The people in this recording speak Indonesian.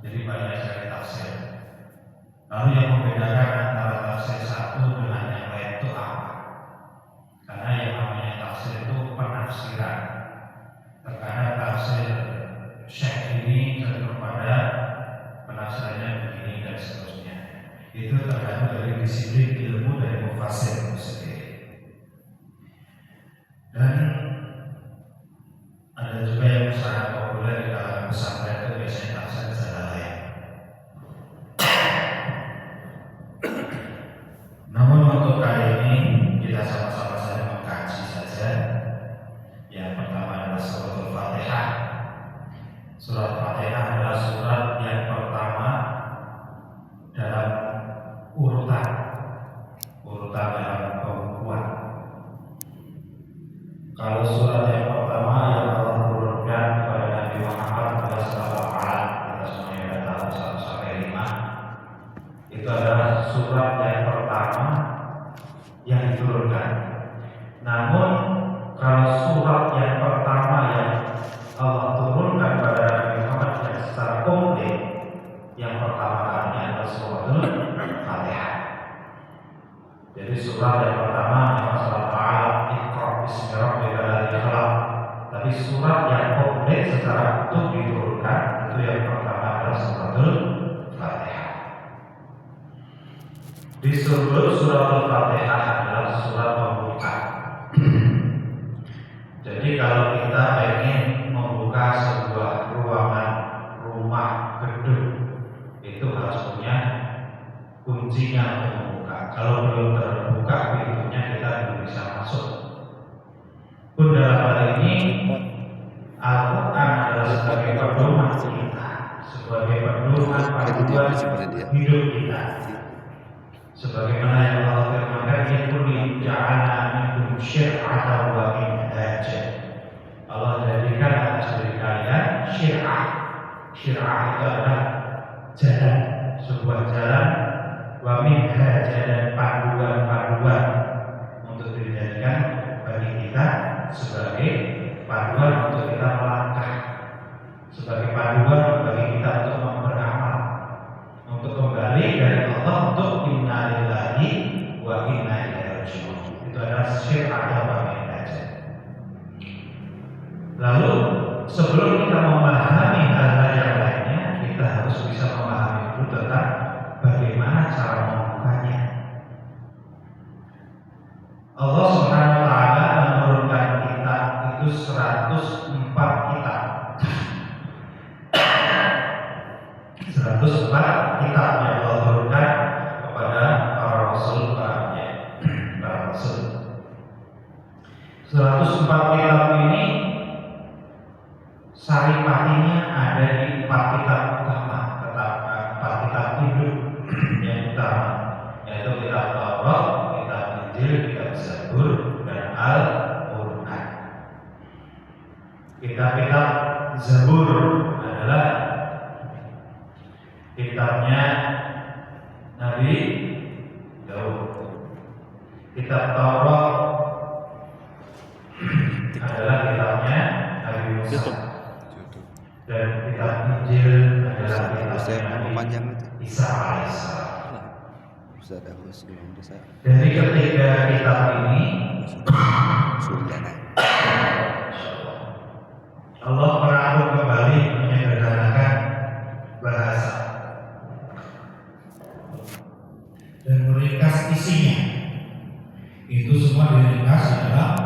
Jadi banyak sekali tafsir. Lalu yang membedakan antara tafsir satu dengan yang lain itu apa? Karena yang namanya tafsir itu penafsiran. Terkadang tafsir Syekh ini cenderung pada penafsirannya begini dan seterusnya. Itu tergantung dari disiplin ilmu dari mufassir itu sendiri. Dan ada juga yang sangat populer di kalangan pesantren itu biasanya tafsir Jalalain. Namun untuk kali ini kita sama-sama saja mengkaji saja. Yang pertama adalah surat Al-Fatihah. Surat Al-Fatihah adalah surat yang pertama dalam urutan dalam pembukuan. Kalau surat yang pertama yang Allah turunkan kepada Nabi Muhammad adalah surat Al-Alaq, kita semuanya sudah tahu 1-5. Itu adalah surat yang pertama yang diturunkan. Namun kalau surat yang pertama yang Allah turunkan kepada Nabi Muhammad yang secara komplit yang pertama kalinya adalah surat Al-Fatihah. Jadi surat yang pertama adalah surat Al-Alaq, Iqra bismi rabbikal ladzi khalaq. Tapi surat yang komplit secara utuh diturunkan itu yang pertama adalah surat Al-Fatihah. Disebut surat Al-Fatihah adalah surat pembuka. Jadi kalau kita ingin membuka sebuah ruangan, rumah, gedung, itu harus punya kuncinya untuk membuka. Kalau belum terbuka pintunya, kita belum bisa masuk. Pun dalam hal ini Al-Quran adalah sebagai pedoman kita, sebagai pedoman panduan hidup kita. Sebagaimana yang Allah firmankan, "Yaqulu ja'alna minkum syir'atan wa minhaja." Allah jadikan atas diri kalian syir'ah. Syir'ah itu adalah jalan, sebuah jalan, wa minhaja dan panduan-panduan untuk dijadikan bagi kita sebagai panduan untuk kita melangkah, sebagai panduan bagi kita untuk beramal, untuk kembali dari Allah untuk inna lillahi wa inna ilaihi raji'un. Itu adalah syir'ah wa minhaja. Lalu sebelum kita memahami hal-hal yang lainnya, kita harus bisa memahami dulu tentang bagaimana cara membukanya. Allah Subhanahu wa taala menurunkan kitab itu 104 kitab. 104 kitab yang Allah turunkan kepada para rasul, para rasul. 104 kitab ini saripatinya ada di 4 kitab utama, 4 kitab induk yang utama, yaitu kitab Taurat, kitab Injil, kitab Zabur, dan Al-Quran. Kitab-kitab Zabur adalah kitabnya Nabi Daud. Kitab Taurat adalah kitabnya Nabi Musa. Dan kitab Injil adalah kitabnya Nabi Isa alaihissalam. Dari ketiga kitab ini Allah merangkum kembali menyederhanakan bahasa dan meringkas isinya. Itu semua diringkas dalam